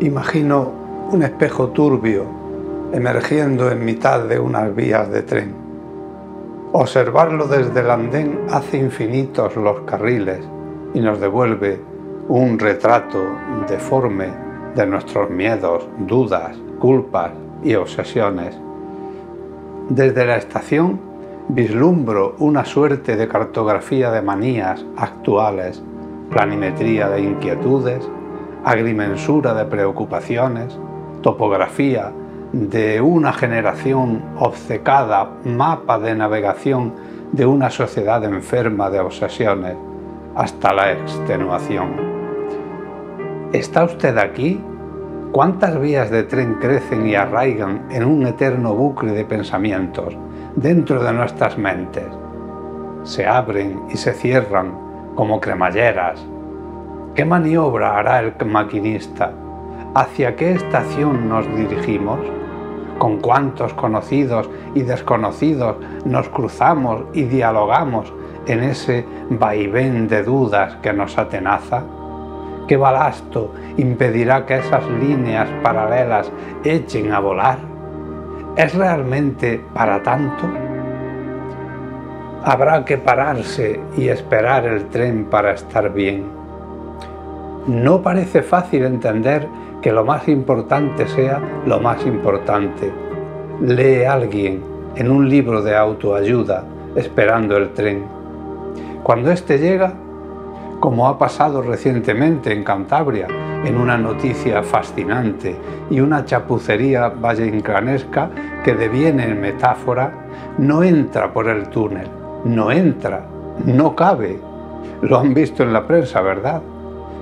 Imagino un espejo turbio emergiendo en mitad de unas vías de tren. Observarlo desde el andén hace infinitos los carriles y nos devuelve un retrato deforme de nuestros miedos, dudas, culpas y obsesiones. Desde la estación vislumbro una suerte de cartografía de manías actuales, planimetría de inquietudes, agrimensura de preocupaciones, topografía de una generación obcecada, mapa de navegación de una sociedad enferma de obsesiones, hasta la extenuación. ¿Está usted aquí? ¿Cuántas vías de tren crecen y arraigan en un eterno bucle de pensamientos dentro de nuestras mentes? Se abren y se cierran como cremalleras. ¿Qué maniobra hará el maquinista? ¿Hacia qué estación nos dirigimos? ¿Con cuántos conocidos y desconocidos nos cruzamos y dialogamos en ese vaivén de dudas que nos atenaza? ¿Qué balasto impedirá que esas líneas paralelas echen a volar? ¿Es realmente para tanto? Habrá que pararse y esperar el tren para estar bien. No parece fácil entender que lo más importante sea lo más importante. Lee alguien en un libro de autoayuda esperando el tren. Cuando éste llega, como ha pasado recientemente en Cantabria, en una noticia fascinante y una chapucería valleicanesca que deviene en metáfora, no entra por el túnel, no entra, no cabe. Lo han visto en la prensa, ¿verdad?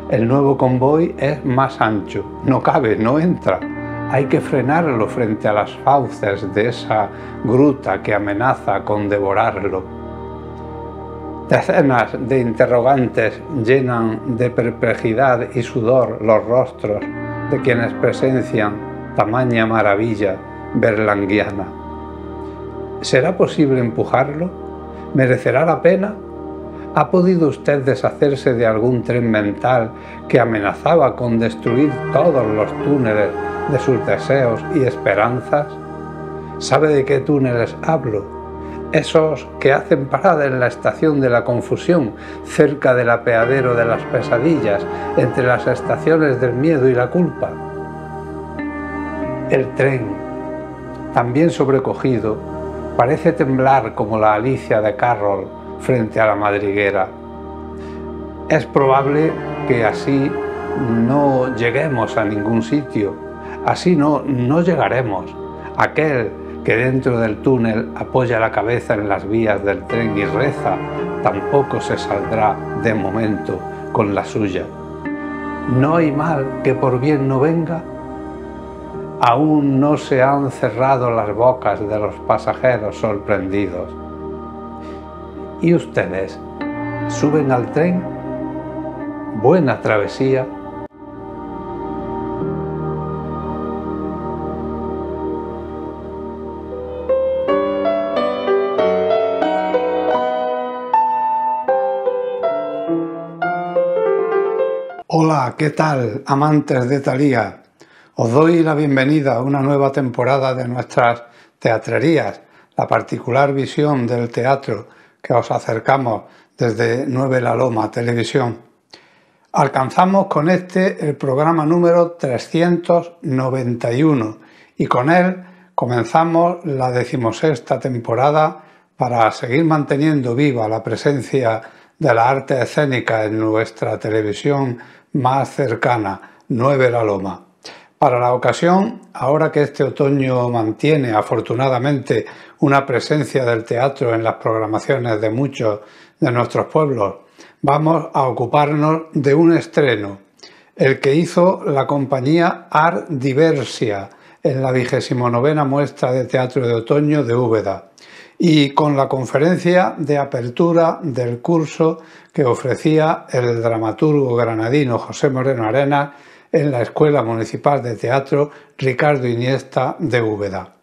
El nuevo convoy es más ancho, no cabe, no entra. Hay que frenarlo frente a las fauces de esa gruta que amenaza con devorarlo. Decenas de interrogantes llenan de perplejidad y sudor los rostros de quienes presencian tamaña maravilla berlanguiana. ¿Será posible empujarlo? ¿Merecerá la pena? ¿Ha podido usted deshacerse de algún tren mental que amenazaba con destruir todos los túneles de sus deseos y esperanzas? ¿Sabe de qué túneles hablo? Esos que hacen parada en la estación de la confusión, cerca del apeadero de las pesadillas, entre las estaciones del miedo y la culpa. El tren, también sobrecogido, parece temblar como la Alicia de Carroll frente a la madriguera. Es probable que así no lleguemos a ningún sitio, así no llegaremos. Aquel que dentro del túnel apoya la cabeza en las vías del tren y reza, tampoco se saldrá de momento con la suya. ¿No hay mal que por bien no venga? Aún no se han cerrado las bocas de los pasajeros sorprendidos. ¿Y ustedes suben al tren? Buena travesía. Hola, ¿qué tal, amantes de Thalía? Os doy la bienvenida a una nueva temporada de nuestras teatrerías, la particular visión del teatro que os acercamos desde 9 La Loma Televisión. Alcanzamos con este el programa número 391 y con él comenzamos la 16ª temporada para seguir manteniendo viva la presencia de la arte escénica en nuestra televisión más cercana, 9 La Loma. Para la ocasión, ahora que este otoño mantiene afortunadamente una presencia del teatro en las programaciones de muchos de nuestros pueblos, vamos a ocuparnos de un estreno, el que hizo la compañía Art Diversia en la 29ª muestra de teatro de otoño de Úbeda y con la conferencia de apertura del curso que ofrecía el dramaturgo granadino José Moreno Arenas en la Escuela Municipal de Teatro Ricardo Iniesta de Úbeda.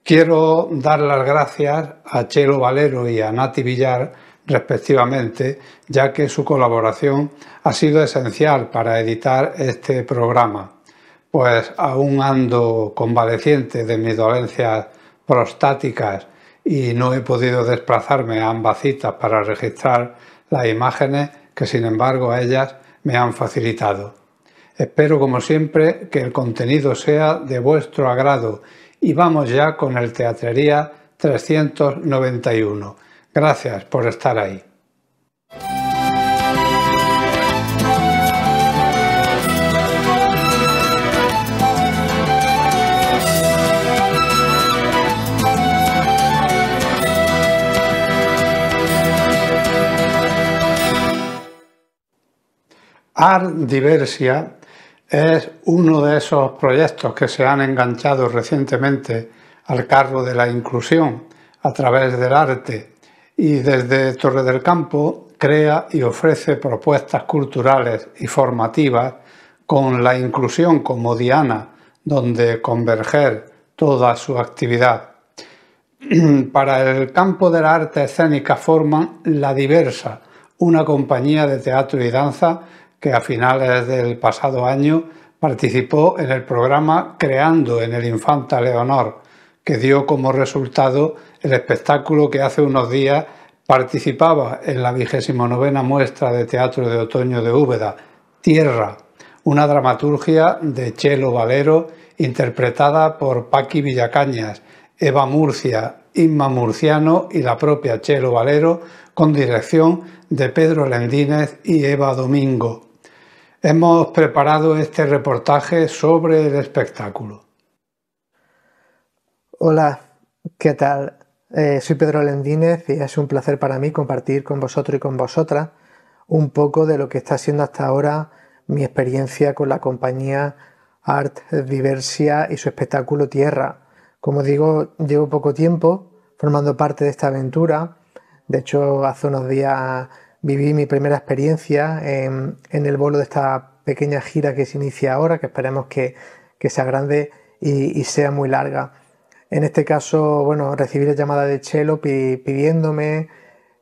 Quiero dar las gracias a Chelo Valero y a Nati Villar, respectivamente, ya que su colaboración ha sido esencial para editar este programa. pues aún ando convaleciente de mis dolencias prostáticas y no he podido desplazarme a ambas citas para registrar las imágenes que sin embargo ellas me han facilitado. Espero como siempre que el contenido sea de vuestro agrado y vamos ya con el Teatrería 391. Gracias por estar ahí. Art Diversia es uno de esos proyectos que se han enganchado recientemente al carro de la inclusión a través del arte y desde Torre del Campo crea y ofrece propuestas culturales y formativas con la inclusión como diana donde converger toda su actividad. Para el campo de la arte escénica forman La Diversa, una compañía de teatro y danza que a finales del pasado año participó en el programa Creando en el Infanta Leonor, que dio como resultado el espectáculo que hace unos días participaba en la 29ª muestra de teatro de otoño de Úbeda, Tierra, una dramaturgia de Chelo Valero interpretada por Paqui Villacañas, Eva Murcia, Inma Murciano y la propia Chelo Valero, con dirección de Pedro Lendínez y Eva Domingo. Hemos preparado este reportaje sobre el espectáculo. Hola, ¿qué tal? Soy Pedro Lendínez y es un placer para mí compartir con vosotros y con vosotras un poco de lo que está siendo hasta ahora mi experiencia con la compañía Art Diversia y su espectáculo Tierra. Como digo, llevo poco tiempo formando parte de esta aventura. De hecho, hace unos días viví mi primera experiencia en el bolo de esta pequeña gira que se inicia ahora, que esperemos que sea grande y sea muy larga. En este caso, bueno, recibí la llamada de Chelo pidiéndome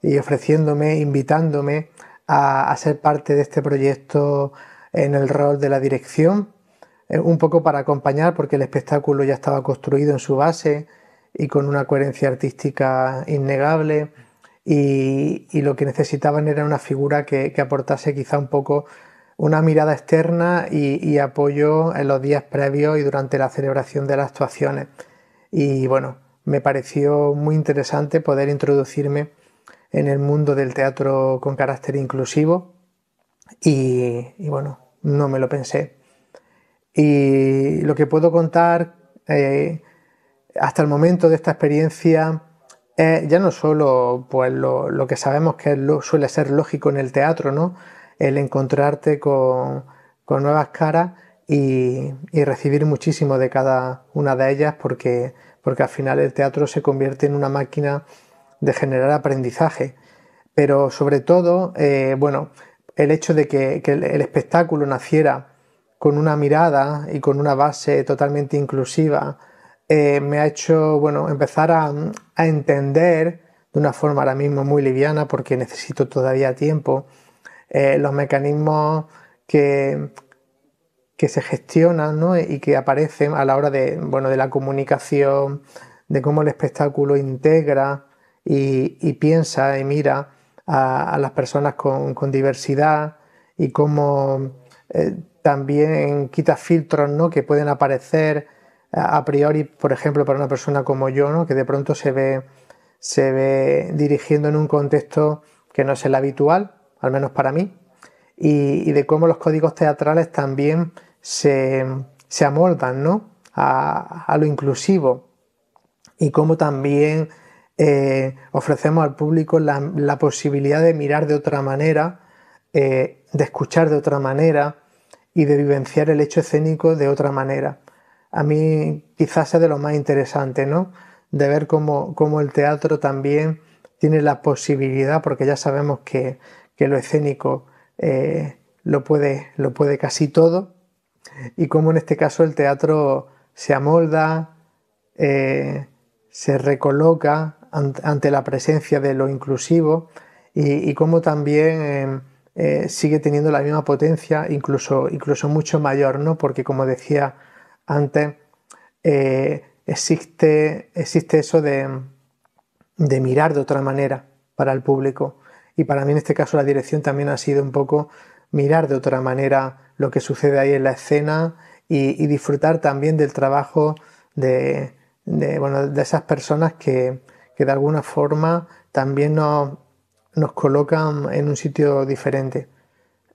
y ofreciéndome, invitándome a ser parte de este proyecto en el rol de la dirección, un poco para acompañar porque el espectáculo ya estaba construido en su base y con una coherencia artística innegable y lo que necesitaban era una figura que aportase quizá un poco una mirada externa y apoyo en los días previos y durante la celebración de las actuaciones. Y bueno, me pareció muy interesante poder introducirme en el mundo del teatro con carácter inclusivo y bueno, no me lo pensé. Y lo que puedo contar hasta el momento de esta experiencia es ya no solo pues, lo que sabemos que suele ser lógico en el teatro, ¿no? El encontrarte con nuevas caras y recibir muchísimo de cada una de ellas porque al final el teatro se convierte en una máquina de generar aprendizaje. Pero sobre todo, bueno, el hecho de que el espectáculo naciera con una mirada y con una base totalmente inclusiva me ha hecho, bueno, empezar a entender de una forma ahora mismo muy liviana porque necesito todavía tiempo los mecanismos que se gestionan, ¿no? Y que aparecen a la hora de, bueno, de la comunicación, de cómo el espectáculo integra y piensa y mira a las personas con diversidad y cómo también quita filtros, ¿no? Que pueden aparecer a priori, por ejemplo, para una persona como yo, ¿no? Que de pronto se ve dirigiendo en un contexto que no es el habitual, al menos para mí, y de cómo los códigos teatrales también se amoldan, ¿no? a lo inclusivo y cómo también ofrecemos al público la posibilidad de mirar de otra manera, de escuchar de otra manera y de vivenciar el hecho escénico de otra manera. A mí quizás sea de lo más interesante, ¿no? De ver cómo el teatro también tiene la posibilidad, porque ya sabemos que lo escénico lo puede casi todo, y cómo en este caso el teatro se amolda, se recoloca ante la presencia de lo inclusivo y cómo también sigue teniendo la misma potencia, incluso mucho mayor, ¿no? Porque, como decía antes, existe eso de mirar de otra manera para el público. Y para mí, en este caso, la dirección también ha sido un poco mirar de otra manera lo que sucede ahí en la escena y disfrutar también del trabajo de esas personas que de alguna forma también nos colocan en un sitio diferente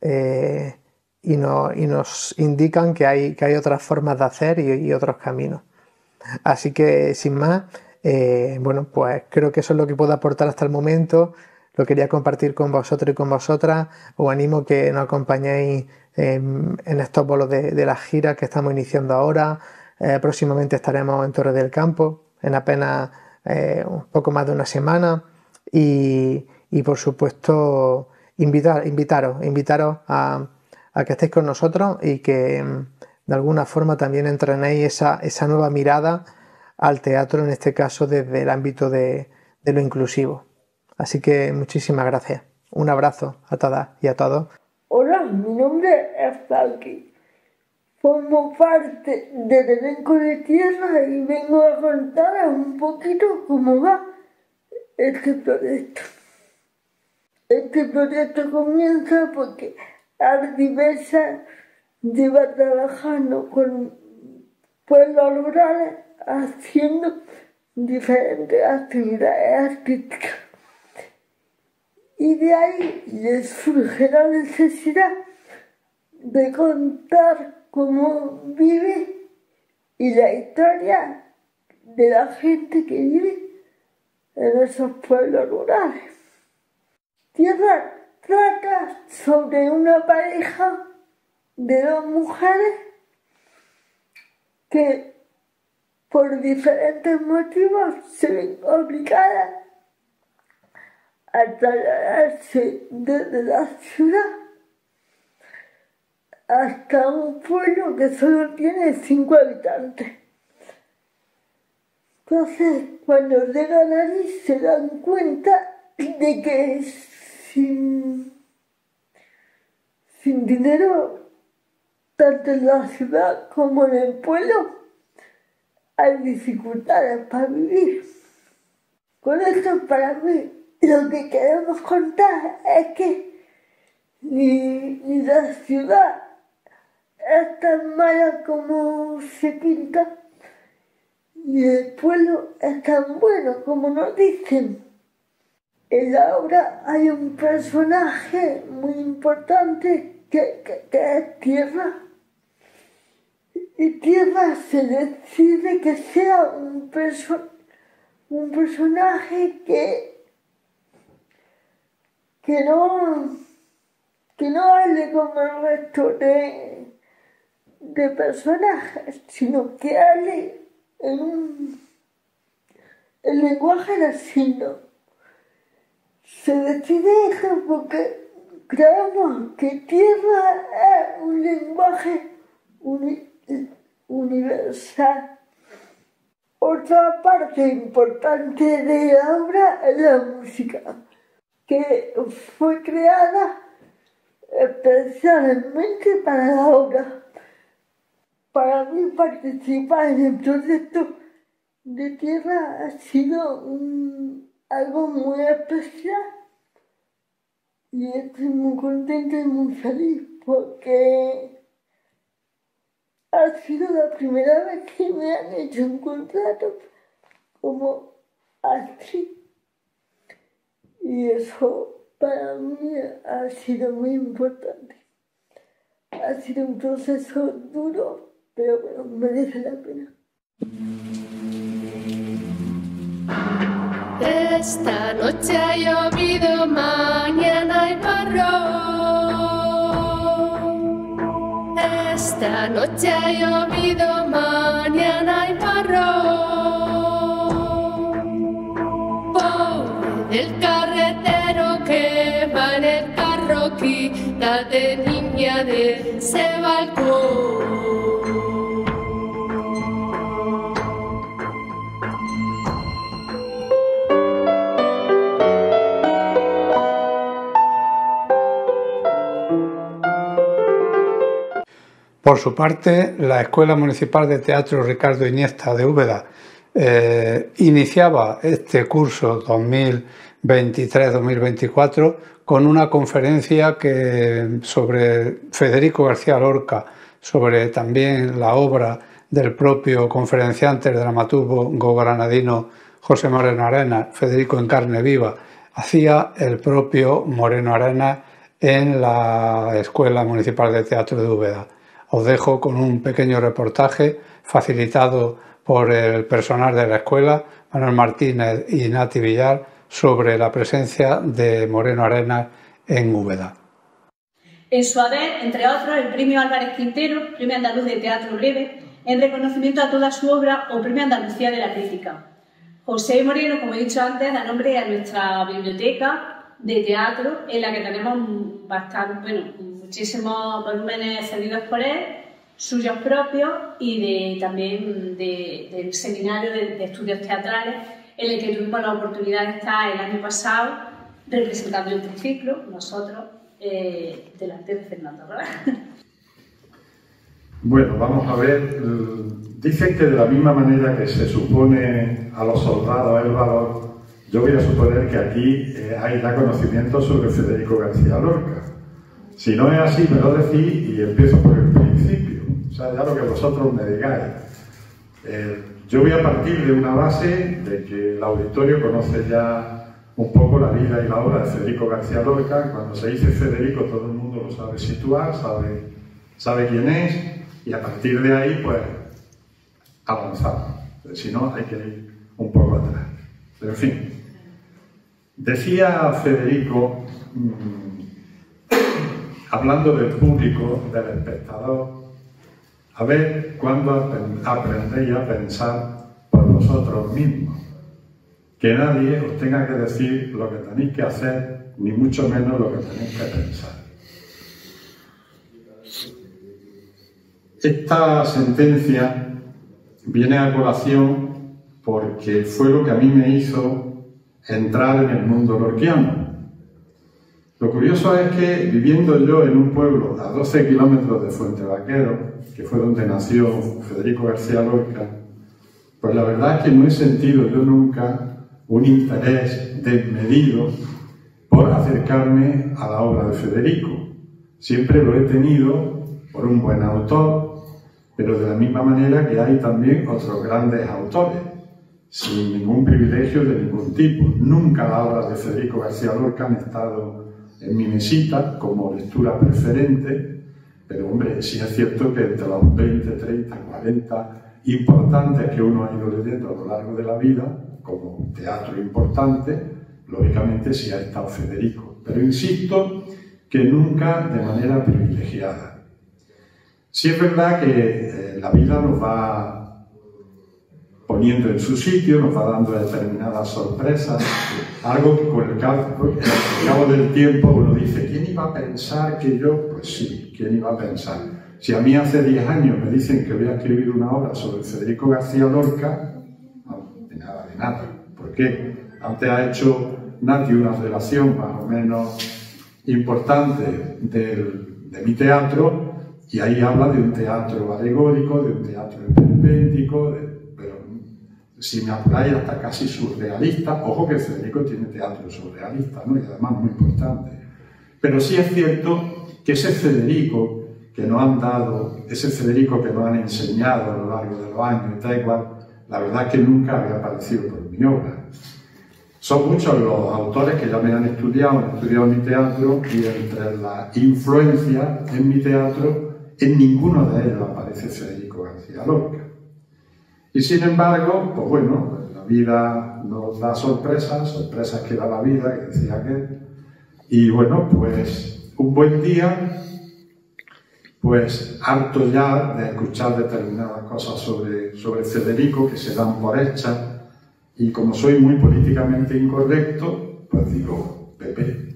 y nos indican que hay otras formas de hacer y otros caminos. Así que, sin más, bueno, pues creo que eso es lo que puedo aportar hasta el momento. Lo quería compartir con vosotros y con vosotras. Os animo a que nos acompañéis en estos bolos de la gira que estamos iniciando ahora. Próximamente estaremos en Torre del Campo, en apenas un poco más de una semana. Y por supuesto, invitaros a que estéis con nosotros y que de alguna forma también entrenéis esa nueva mirada al teatro, en este caso desde el ámbito de lo inclusivo. Así que muchísimas gracias. Un abrazo a todas y a todos. Hola, mi nombre es Falky. Formo parte del elenco de Tierra y vengo a contaros un poquito cómo va este proyecto. Este proyecto comienza porque Ardiversa lleva trabajando con pueblos rurales haciendo diferentes actividades artísticas. Y de ahí les surge la necesidad de contar cómo vive y la historia de la gente que vive en esos pueblos rurales. Tierra trata sobre una pareja de dos mujeres que por diferentes motivos se ven obligadas a trasladarse desde la ciudad hasta un pueblo que solo tiene 5 habitantes. Entonces, cuando llegan allí se dan cuenta de que sin dinero, tanto en la ciudad como en el pueblo, hay dificultades para vivir. Con esto, para mí, lo que queremos contar es que ni la ciudad es tan mala como se pinta, ni el pueblo es tan bueno como nos dicen. En la obra hay un personaje muy importante que es Tierra. Y Tierra se decide que sea un personaje que no hable como el resto de personajes, sino que hable en lenguaje de signos. Se decide esto porque creemos que Tierra es un lenguaje universal. Otra parte importante de la obra es la música, que fue creada especialmente para la obra. Para mí participar en el proyecto de Tierra ha sido algo muy especial y estoy muy contenta y muy feliz porque ha sido la primera vez que me han hecho un contrato como actriz y eso para mí ha sido muy importante. Ha sido un proceso duro, pero bueno, merece la pena. Esta noche ha llovido, mañana hay marrón. Esta noche ha llovido, mañana hay marrón. Pobre del carretero que va en el carro, quítate niña de ese balcón. Por su parte, la Escuela Municipal de Teatro Ricardo Iniesta de Úbeda iniciaba este curso 2023-2024 con una conferencia sobre Federico García Lorca, sobre también la obra del propio conferenciante, el dramaturgo granadino José Moreno Arenas, Federico en carne viva, hacía el propio Moreno Arenas en la Escuela Municipal de Teatro de Úbeda. Os dejo con un pequeño reportaje facilitado por el personal de la escuela, Manuel Martínez y Nati Villar, sobre la presencia de Moreno Arenas en Úbeda. En su haber, entre otros, el Premio Álvarez Quintero, Premio Andaluz de Teatro Breve, en reconocimiento a toda su obra, o Premio Andalucía de la Crítica. José Moreno, como he dicho antes, da nombre a nuestra biblioteca de teatro, en la que tenemos muchísimos volúmenes cedidos por él, suyos propios y también del seminario de estudios teatrales, en el que tuvimos la oportunidad de estar el año pasado representando el triciclo, nosotros, delante de Fernando, ¿verdad? Bueno, vamos a ver. Dicen que de la misma manera que se supone a los soldados el valor, yo voy a suponer que aquí hay ya conocimiento sobre Federico García Lorca. Si no es así, me lo decís y empiezo por el principio. O sea, ya lo que vosotros me digáis. Yo voy a partir de una base de que el auditorio conoce ya un poco la vida y la obra de Federico García Lorca. Cuando se dice Federico, todo el mundo lo sabe situar, sabe quién es, y a partir de ahí, pues, avanzamos. Si no, hay que ir un poco atrás. Pero en fin, decía Federico, hablando del público, del espectador, a ver cuándo aprendéis a pensar por vosotros mismos. Que nadie os tenga que decir lo que tenéis que hacer, ni mucho menos lo que tenéis que pensar. Esta sentencia viene a colación porque fue lo que a mí me hizo entrar en el mundo lorquiano. Lo curioso es que, viviendo yo en un pueblo a 12 kilómetros de Fuentevaquero, que fue donde nació Federico García Lorca, pues la verdad es que no he sentido yo nunca un interés desmedido por acercarme a la obra de Federico. Siempre lo he tenido por un buen autor, pero de la misma manera que hay también otros grandes autores, sin ningún privilegio de ningún tipo. Nunca las obras de Federico García Lorca han estado en mi mesita como lectura preferente, pero hombre, sí es cierto que entre los 20, 30, 40 importantes que uno ha ido leyendo a lo largo de la vida, como teatro importante, lógicamente sí ha estado Federico, pero insisto que nunca de manera privilegiada. Sí es verdad que la vida nos va poniendo en su sitio, nos va dando determinadas sorpresas, algo que con el cabo del tiempo uno dice, ¿quién iba a pensar que yo? Pues sí, ¿quién iba a pensar? Si a mí hace 10 años me dicen que voy a escribir una obra sobre Federico García Lorca, no, de nada. ¿Por qué? Antes ha hecho Nati una relación más o menos importante de mi teatro, y ahí habla de un teatro alegórico, de un teatro esperpéntico, pero si me apuráis hasta casi surrealista. Ojo que Federico tiene teatro surrealista, ¿no? Y además muy importante. Pero sí es cierto que ese Federico que nos han dado, ese Federico que nos han enseñado a lo largo de los años y tal igual, la verdad es que nunca había aparecido por mi obra. Son muchos los autores que ya me han estudiado mi teatro, y entre las influencias en mi teatro, en ninguno de ellos aparece Federico García Lorca. Y sin embargo, pues bueno, la vida nos da sorpresas que da la vida, que decía aquel. Y bueno, pues un buen día, pues harto ya de escuchar determinadas cosas sobre Federico que se dan por hechas, y como soy muy políticamente incorrecto, pues digo, Pepe,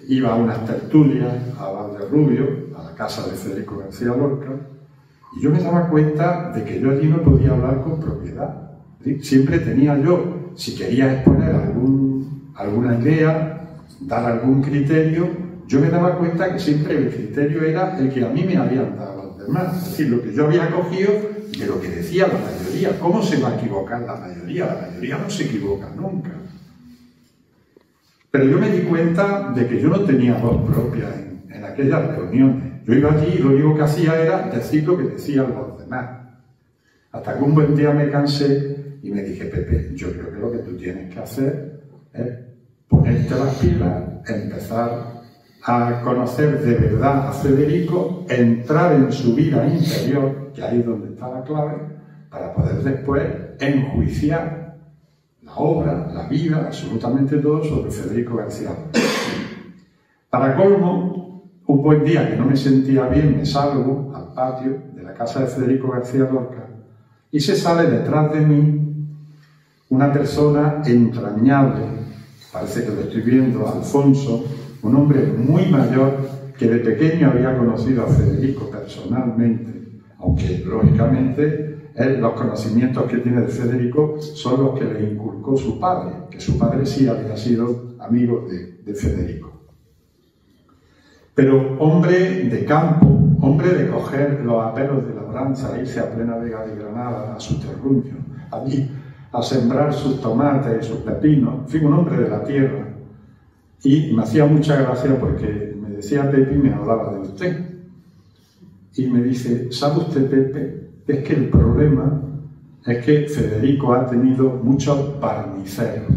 iba a unas tertulias a Valderrubio, a la casa de Federico García Lorca, y yo me daba cuenta de que yo allí no podía hablar con propiedad. Siempre tenía yo, si quería exponer alguna idea, dar algún criterio, yo me daba cuenta que siempre el criterio era el que a mí me habían dado demás. Es decir, lo que yo había cogido de lo que decía la mayoría. ¿Cómo se va a equivocar la mayoría? La mayoría no se equivoca nunca. Pero yo me di cuenta de que yo no tenía voz propia en aquellas reuniones. Yo iba allí y lo único que hacía era decir lo que decían los demás. Hasta que un buen día me cansé y me dije, Pepe, yo creo que lo que tú tienes que hacer es ponerte las pilas, empezar a conocer de verdad a Federico, entrar en su vida interior, que ahí es donde está la clave, para poder después enjuiciar la obra, la vida, absolutamente todo sobre Federico García Lorca. Para colmo, un buen día que no me sentía bien, me salgo al patio de la casa de Federico García Lorca y se sale detrás de mí una persona entrañable, parece que lo estoy viendo, Alfonso, un hombre muy mayor que de pequeño había conocido a Federico personalmente, aunque lógicamente los conocimientos que tiene de Federico son los que le inculcó su padre, que su padre sí había sido amigo de Federico. Pero hombre de campo, hombre de coger los aperos de labranza, irse a plena Vega de Granada, a su terruño, allí a sembrar sus tomates y sus pepinos, en fin, un hombre de la tierra. Y me hacía mucha gracia porque me decía Pepe y me hablaba de usted. Y me dice, ¿sabe usted, Pepe? Es que el problema es que Federico ha tenido muchos barniceros.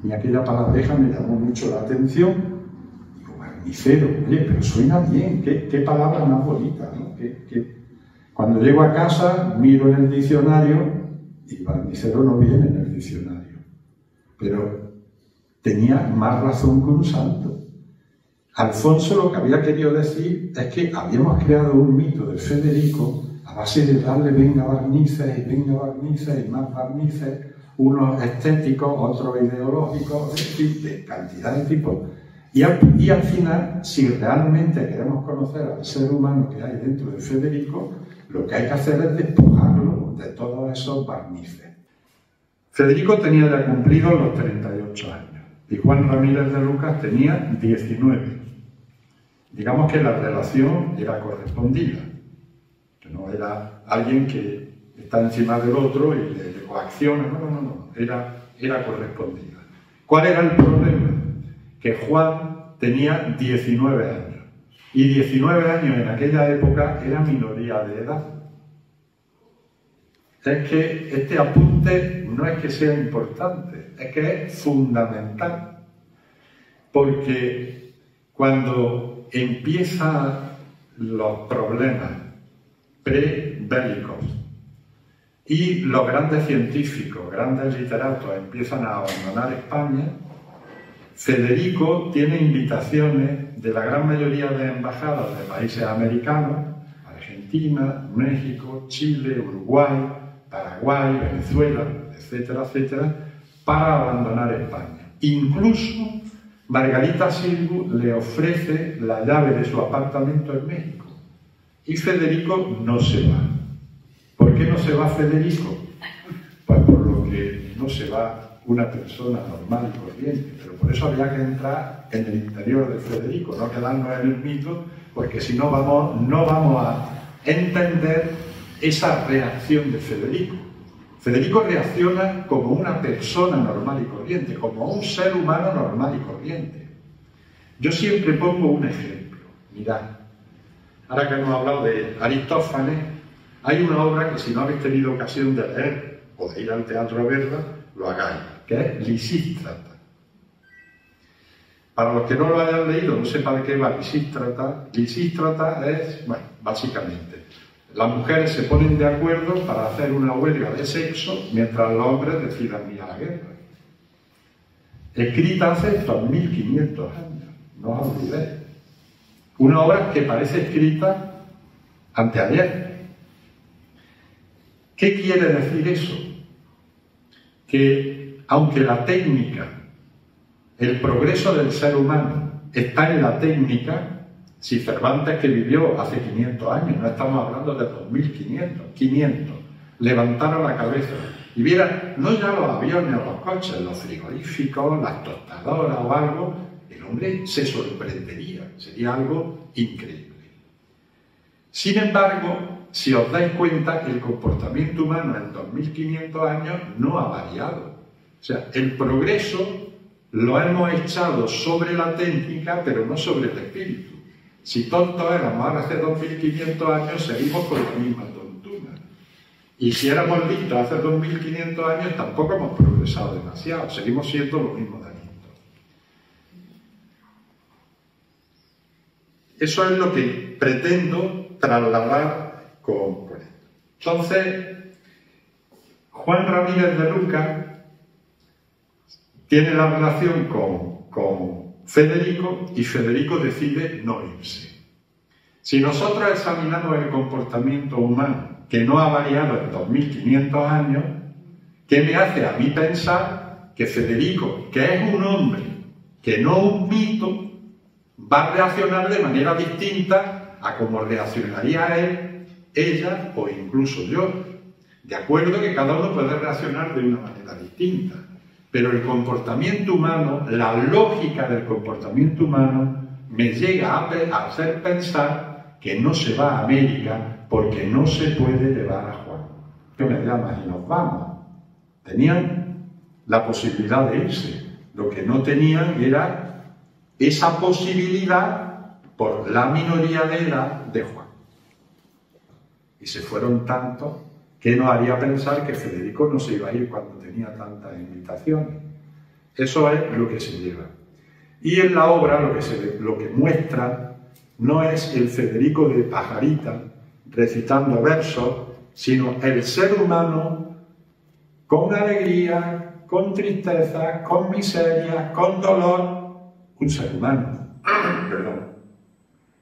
Y aquella palabreja me llamó mucho la atención. Digo, barnicero, oye, pero suena bien, qué palabra más bonita, ¿no? Cuando llego a casa, miro en el diccionario y barnicero no viene en el diccionario. Pero tenía más razón que un santo. Alfonso lo que había querido decir es que habíamos creado un mito de Federico a base de darle venga barnices y más barnices, unos estéticos, otros ideológicos, de cantidad de tipos. Y al final, si realmente queremos conocer al ser humano que hay dentro de Federico, lo que hay que hacer es despojarlo de todos esos barnices. Federico tenía ya cumplido los 38 años y Juan Ramírez de Lucas tenía 19. Digamos que la relación era correspondida, que no era alguien que está encima del otro y le coacciona, no, era correspondida. ¿Cuál era el problema? Que Juan tenía 19 años, y 19 años en aquella época era minoría de edad. Es que este apunte no es que sea importante, es que es fundamental, porque cuando empiezan los problemas pre-bélicos y los grandes científicos, grandes literatos empiezan a abandonar España, Federico tiene invitaciones de la gran mayoría de embajadas de países americanos, Argentina, México, Chile, Uruguay, Paraguay, Venezuela, etcétera, etcétera, para abandonar España. Incluso Margarita Xirgu le ofrece la llave de su apartamento en México y Federico no se va. ¿Por qué no se va Federico? Pues por lo que no se va una persona normal y corriente, pero por eso había que entrar en el interior de Federico, no quedarnos en el mito, porque si no no vamos a entender esa reacción de Federico. Federico reacciona como una persona normal y corriente, como un ser humano normal y corriente. Yo siempre pongo un ejemplo. Mirad, ahora que hemos hablado de Aristófanes, hay una obra que si no habéis tenido ocasión de leer o de ir al teatro a verla, lo hagáis, que es Lisístrata. Para los que no lo hayan leído, no sepan de qué va Lisístrata. Lisístrata es, bueno, básicamente, las mujeres se ponen de acuerdo para hacer una huelga de sexo mientras los hombres decidan ir a la guerra. Escrita hace 2500 años, no os olvidéis. Una obra que parece escrita anteayer. ¿Qué quiere decir eso? Que aunque la técnica, el progreso del ser humano está en la técnica, si Cervantes, que vivió hace 500 años, no estamos hablando de 2500, 500, levantaron la cabeza y vieran, no ya los aviones o los coches, los frigoríficos, las tostadoras o algo, el hombre se sorprendería, sería algo increíble. Sin embargo, si os dais cuenta, el comportamiento humano en 2500 años no ha variado. O sea, el progreso lo hemos echado sobre la técnica, pero no sobre el espíritu. Si tontos éramos ahora hace 2500 años, seguimos con la misma tontuna. Y si éramos listos hace 2500 años, tampoco hemos progresado demasiado, seguimos siendo los mismos de listos. Eso es lo que pretendo trasladar con esto. Entonces, Juan Ramírez de Luca tiene la relación con Federico y Federico decide no irse. Si nosotros examinamos el comportamiento humano, que no ha variado en 2500 años, ¿qué me hace a mí pensar que Federico, que es un hombre, que no un mito, va a reaccionar de manera distinta a como reaccionaría él, ella o incluso yo? De acuerdo que cada uno puede reaccionar de una manera distinta, pero el comportamiento humano, la lógica del comportamiento humano, me llega a hacer pensar que no se va a América porque no se puede llevar a Juan. Yo me llamo y nos vamos. Tenían la posibilidad de irse. Lo que no tenían era esa posibilidad por la minoría de edad de Juan. Y se fueron tantos que nos haría pensar que Federico no se iba a ir cuando tenía tantas invitaciones. Eso es lo que se lleva. Y en la obra lo que muestra no es el Federico de pajarita recitando versos, sino el ser humano con alegría, con tristeza, con miseria, con dolor. Un ser humano, perdón.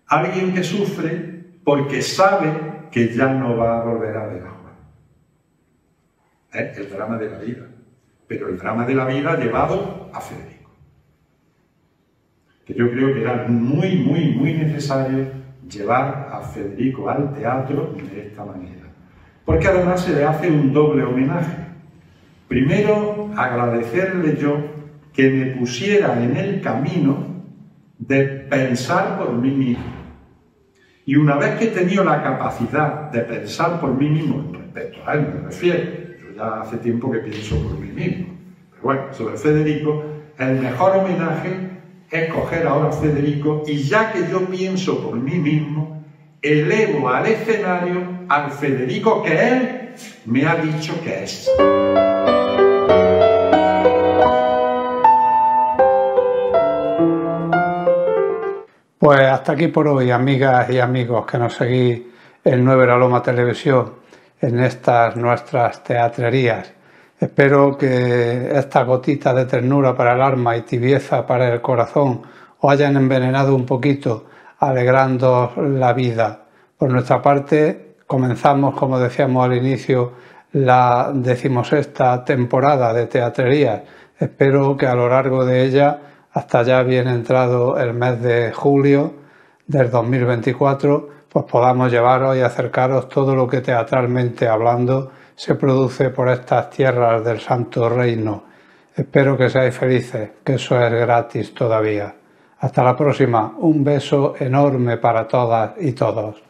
Alguien que sufre porque sabe que ya no va a volver a ver a Juan. Es el drama de la vida. Pero el drama de la vida llevado a Federico. Que yo creo que era muy, muy, muy necesario llevar a Federico al teatro de esta manera. Porque además se le hace un doble homenaje. Primero, agradecerle yo que me pusiera en el camino de pensar por mí mismo. Y una vez que he tenido la capacidad de pensar por mí mismo, respecto a él me refiero, yo ya hace tiempo que pienso por mí mismo, pero bueno, sobre Federico, el mejor homenaje es coger ahora a Federico y ya que yo pienso por mí mismo, elevo al escenario al Federico que él me ha dicho que es. Pues hasta aquí por hoy, amigas y amigos que nos seguís en Nueve La Loma Televisión, en estas nuestras teatrerías. Espero que estas gotitas de ternura para el alma y tibieza para el corazón os hayan envenenado un poquito, alegrando la vida. Por nuestra parte, comenzamos, como decíamos al inicio, la 16ª temporada de teatrerías. Espero que a lo largo de ella, hasta ya bien entrado el mes de julio del 2024, pues podamos llevaros y acercaros todo lo que teatralmente hablando se produce por estas tierras del Santo Reino. Espero que seáis felices, que eso es gratis todavía. Hasta la próxima, un beso enorme para todas y todos.